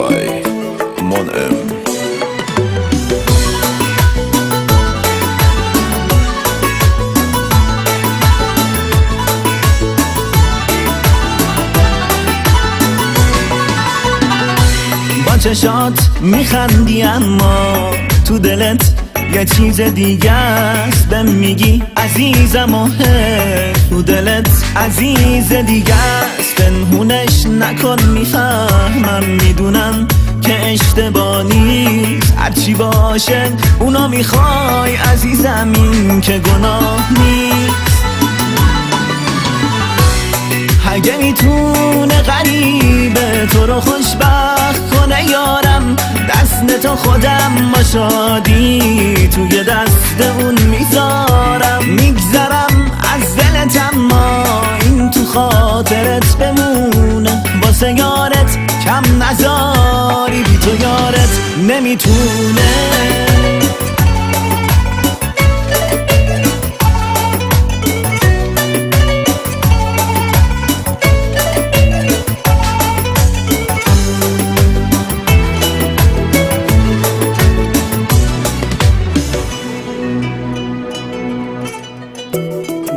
by منعم. با چشات میخندی اما تو دلت یه چیز دیگه است. بهم میگی عزیزم و تو دلت عزیز دیگه است. پنهونش نکن میفهمم میدونم که اشتباه نیست. هرچی باشه اونا میخوای عزیزم، این که گناه نیست. اگه میتونه غریبه تو رو خوشبخت کنه یارم، دست تو خودم با شادی توی دست اون میذارم. میگذرم از دلت اما این تو خاطرت بمونه. واسه یارت کم نذاری، بی تو یارت نمیتونه.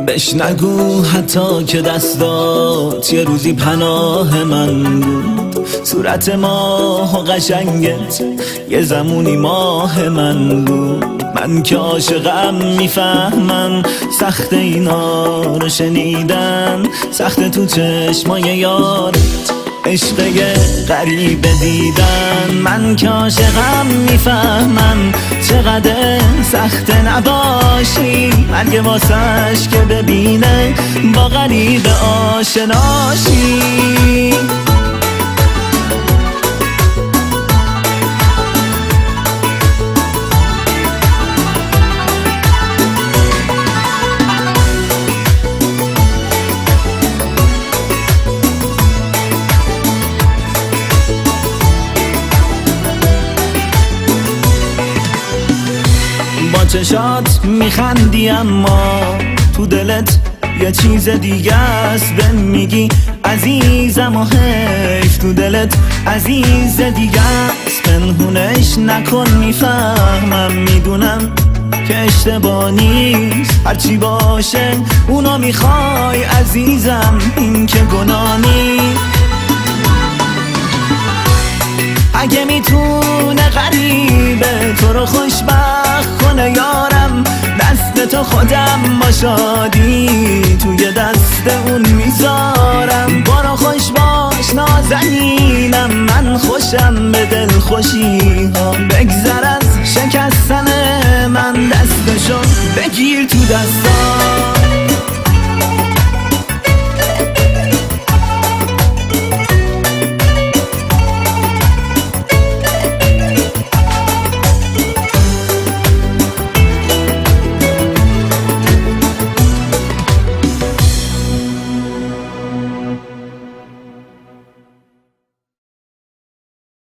بهش نگو حتی که دستات یه روزی پناه من بود. صورت ماه و قشنگت یه زمونی ماه من بود. من که عاشقم میفهمم سخت اینا رو شنیدن، سخت تو چشمای یارت عشق غریبه دیدن. من که عاشقم میفهمم چقدر سخت نباشی. مرگ واسش که ببینه با غریبه آشناشی. با چشات میخندی اما تو دلت یه چیز دیگه است. بهم میگی عزیزم و حیف تو دلت عزیز دیگه است. پنهونش نکن میفهمم میدونم که اشتباه نیست. هرچی باشه اونا میخوای عزیزم، این که گناه نیست. اگه میتونه غریبه تو رو خوشبخت کنه یارم، دست تو خودم با شادی توی دست اون میذارم. برو خوش باش نازنینم، من خوشم به دل خوشی ها. بگذر از شکستن من، دستشو بگیر تو دست